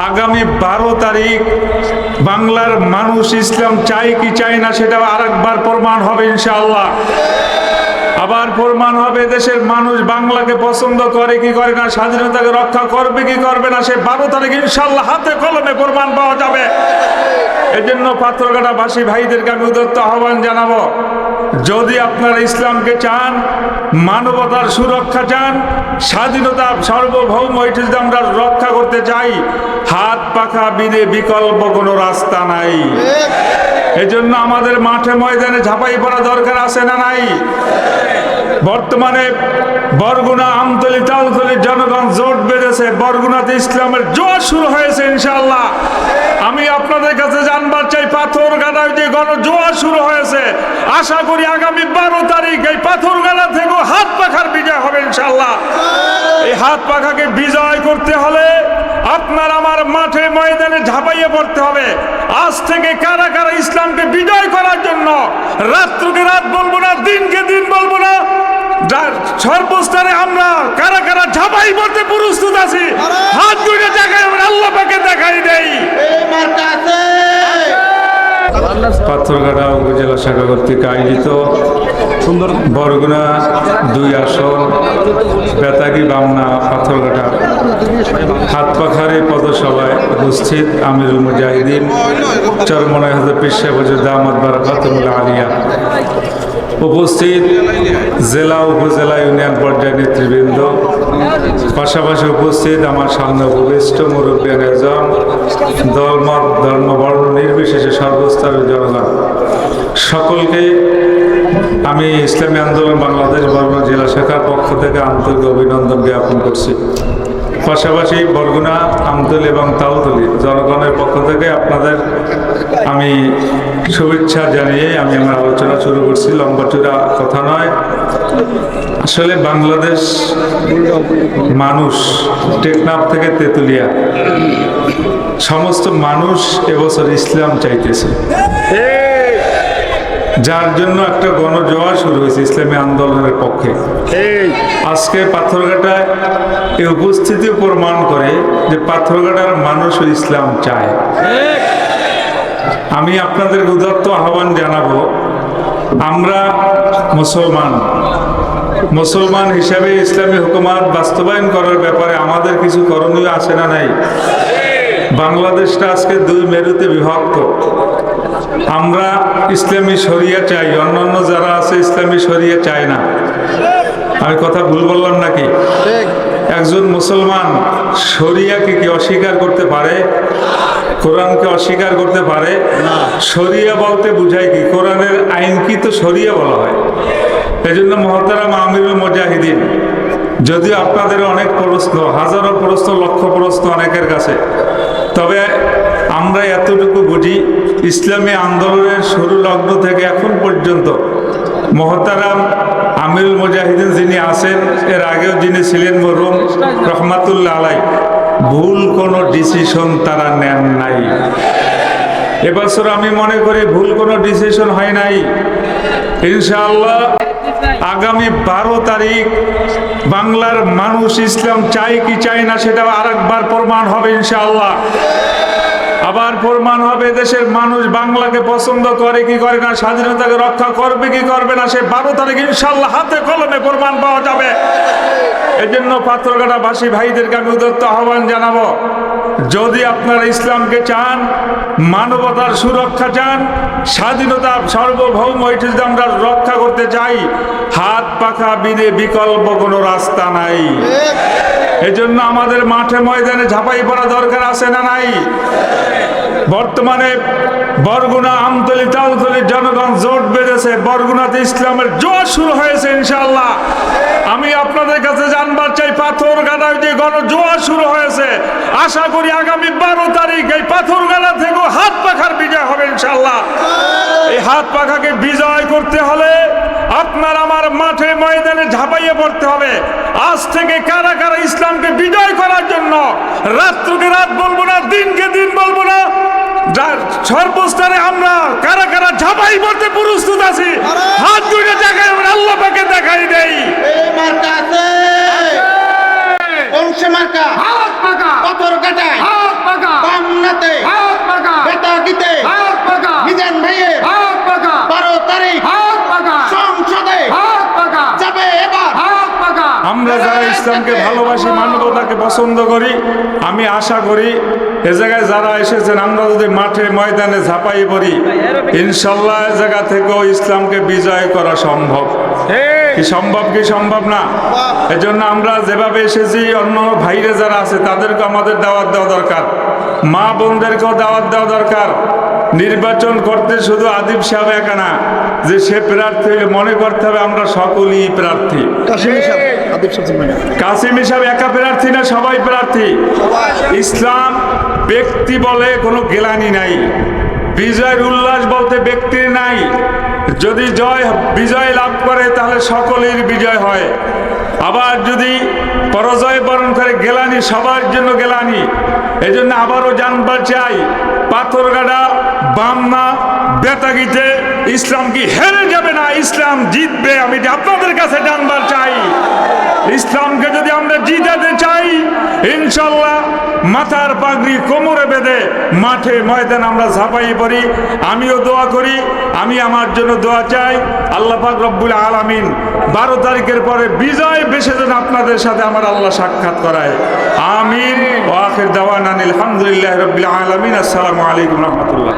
আগামী 12 তারিখ বাংলার মানুষ ইসলাম চায় কি চায় না সেটা আরেকবার প্রমাণ হবে ইনশাআল্লাহ। আবার প্রমাণ হবে দেশের মানুষ বাংলাকে পছন্দ করে কি করে না, স্বাধীনতাকে রক্ষা করবে কি করবে না, সে 12 তারিখ ইনশাআল্লাহ হাতে কলমে প্রমাণ পাওয়া যাবে। এজন্য পাথরঘাটাবাসী ভাইদেরকে আমি উদাত্ত আহ্বান জানাবো, যদি আপনারা ইসলামকে চান, মানবতার সুরক্ষা চান, স্বাধীনতা সার্বভৌম এটি যদি আমরা রক্ষা করতে চাই, হাত পাখা বিনে বিকল্প কোনো রাস্তা নাই। এজন্য আমাদের মাঠে ময়দানে ঝাঁপাই পড়া দরকার আছে না নাই? বর্তমানে বরগুনা, আমতলী, তালতলীর জনগণ জোট বেঁধেছে, বরগুনাতে ইসলামের জোয়ার শুরু হয়েছে ইনশাআল্লাহ। আমি আপনাদের কাছে জানবার চাই, পাথরঘাটায় যে গণজোয়ার শুরু হয়েছে, আশা করি আগামী 12 তারিখ এই পাথরঘাটা থেকেও হাত পাখার বিজয় হবে ইনশাআল্লাহ। এই হাত পাখাকে বিজয় করতে হলে আপনার আমার মাঠে ময়দানে ঝাঁপাইয়ে পড়তে হবে। আজ থেকে কারা কারা ইসলামকে বিজয় করার জন্য রাত্রকে রাত বলবো না, দিনকে দিন বলবো না, সর্বস্তরে আমরা কারা কারা ঝাঁপাই পড়তে প্রস্তুত আছি, হাত দুইটা জায়গায় আমরা আল্লাহ পাকে দেখাই দেই। পাথরঘাটা উপজেলা শাখা কর্তৃক আয়োজিত বরগুনা 2 আসন বেতাগী, বামনা, পাথরঘাটা হাত পাখার এই পদসভায় উপস্থিত আমিরুল মুজাহিদিন চরমনাই হযরত পীর সাহেব হুজুর দামাত বারাকাতুহুল আলিয়া, উপস্থিত জেলা উপজেলা ইউনিয়ন পর্যায়ের নেতৃবৃন্দ, পাশাপাশি উপস্থিত আমার সামনে উপবিষ্ট মুরব্বিয়ান আজম, দলমত ধর্মবর্ণ নির্বিশেষে সর্বস্তরের জনগণ, সকলকে আমি ইসলামী আন্দোলন বাংলাদেশ বরগুনা জেলা শাখার পক্ষ থেকে আন্তরিক অভিনন্দন জ্ঞাপন করছি। পাশাপাশি বরগুনা, আমতলী এবং তালতলী জনগণের পক্ষ থেকে আপনাদের আমি শুভেচ্ছা জানিয়ে আমি আমার আলোচনা শুরু করছি। লম্বা চূড়া কথা নয়, আসলে বাংলাদেশ মানুষ টেকনাফ থেকে তেঁতুলিয়া সমস্ত মানুষ এবছর ইসলাম চাইতেছে, যার জন্য একটা গণজোয়ার শুরু হয়েছে ইসলামী আন্দোলনের পক্ষে। আজকে পাথরঘাটায় এই উপস্থিতি প্রমাণ করে যে পাথরঘাটার মানুষ ইসলাম চায়। আমি আপনাদের উদাত্ত আহ্বান জানাবো, আমরা মুসলমান হিসাবে ইসলামী হুকুমাত বাস্তবায়ন করার ব্যাপারে আমাদের কিছু করণীয় আছে না নাই? বাংলাদেশটা আজকে 2 মেরুতে বিভক্ত। আমরা ইসলামী শরিয়া চাই, অন্যান্য যারা আছে ইসলামী শরিয়া চায় না। আমি কথা ভুল বললাম নাকি? একজন মুসলমান শরিয়াকে কি অস্বীকার করতে পারে? কোরআনকে অস্বীকার করতে পারে? শরিয়া বলতে বুঝায় কি? কোরআনের আইন কি তো শরিয়া বলা হয়। এই জন্য মহতারাম আমিরুল মুজাহিদিন, যদিও আপনাদের অনেক প্রশ্ন, হাজারো প্রশ্ন, লক্ষ প্রশ্ন অনেকের কাছে, তবে আমরা এতটুকু বুঝি, ইসলামী আন্দোলনের শুরু লগ্ন থেকে এখন পর্যন্ত মহতারাম আমিরুল মুজাহিদিন যিনি আছেন, এর আগেও যিনি ছিলেন মরহুম রহমাতুল্লাহ আলাই, ভুল কোনো ডিসিশন তারা নেন নাই। এবছর আমি মনে করি ভুল কোনো ডিসিশন হয় নাই। ইনশাআল্লাহ আগামী 12 তারিখ বাংলার মানুষ ইসলাম চায় কি চায় না সেটা আরেকবার প্রমাণ হবে ইনশাআল্লাহ। আবার প্রমাণ হবে দেশের মানুষ বাংলাকে পছন্দ করে কি করে না, স্বাধীনতাকে রক্ষা করবে কি করবে না, সে 12 তারিখ ইনশাআল্লাহ হাতে কলমে প্রমাণ পাওয়া যাবে। এজন্য পাথরঘাটাবাসী ভাইদেরকে আমি উদাত্ত আহ্বান জানাবো, যদি আপনারা ইসলামকে চান, মানবতার সুরক্ষা চান, স্বাধীনতা সার্বভৌম এটি যদি আমরা রক্ষা করতে চাই, হাত পাখা বিনে বিকল্প কোনো রাস্তা নাই। এজন্য আমাদের মাঠে ময়দানে ঝাঁপাই পড়া দরকার আছে না নাই? বর্তমানে বরগুনা, আমতলী, তালতলীর জনগণ জোট বেঁধেছে, বরগুনাতে ইসলামের জোয়ার শুরু হয়েছে ইনশাআল্লাহ। আমি আপনাদের কাছে জানবার চাই, পাথরঘাটায় যে গণজোয়ার শুরু হয়েছে, আশা করি আগামী 12 তারিখ এই পাথরঘাটা থেকেও হাত পাখার বিজয় হবে ইনশাআল্লাহ। এই হাত পাখাকে বিজয় করতে হলে আপনার আমার মাঠে ময়দানে ঝাঁপাইয়ে পড়তে হবে। আজ থেকে কারা কারা ইসলামকে বিজয় করার জন্য রাত্রকে রাত বলবো না, দিনকে দিন বলবো না, সর্বস্তরে আমরা কারা কারা ঝাঁপাই পড়তে প্রস্তুত আছি, হাত দুইটা জায়গায় আমরা আল্লাহ পাকে দেখাই দেই। মার্কা, হাত পাকা, পাথরঘাটায়, হাত পাকা, ইসলামকে ভালোবাসি, মানবতাকে পছন্দ করি। আমি আশা করি এ জায়গায় যারা এসেছেন আমরা যদি মাঠে ময়দানে ঝাঁপাই পড়ি, ইনশাল্লাহ এ জায়গা থেকেও ইসলামকে বিজয় করা সম্ভব। কি সম্ভব কি সম্ভব না? এজন্য আমরা যেভাবে এসেছি, অন্য ভাইরে যারা আছে তাদেরকে আমাদের দাওয়াত দেওয়া দরকার, মা বোনদেরকেও দাওয়াত দেওয়া দরকার। নির্বাচন করতে শুধু আদিব সাহেব একা না যে সে প্রার্থী হলে মনে করতে হবে আমরা সকলেই প্রার্থী। কাসিম হিসাবে একা প্রার্থী না, সবাই প্রার্থী। ইসলাম ব্যক্তি বলে কোনো গেলানি নাই, বিজয়ের উল্লাস বলতে ব্যক্তির নাই। যদি বিজয় লাভ করে তাহলে সকলের বিজয় হয়, আবার যদি পরাজয় বরণ করে গেলানি সবার জন্য গেলানি। এই জন্য আবারও জানবার চাই, পাথরগাড়া, বামনা, বেতাগিতে ইসলাম কি হেরে যাবে না, ইসলাম জিতবে। আমি আপনাদের কাছে জানবার চাই, ইসলামকে যদি আমরা জিতাতে চাই ইনশাল্লাহ মাথার পাগড়ি কোমরে বেঁধে মাঠে ময়দান আমরা ঝাঁপাই পড়ি। আমিও দোয়া করি, আমি আমার জন্য দোয়া চাই আল্লাহ পাক রব্বুল আলামিন 12 তারিখের পরে বিজয় বেশি যেন আপনাদের সাথে আমার আল্লাহ সাক্ষাৎ করায়। আমিন। ওয়া আখির দাওয়ানা আলহামদুলিল্লাহি রাব্বিল আলামিন। আসসালামু আলাইকুম ওয়া রাহমাতুল্লাহ।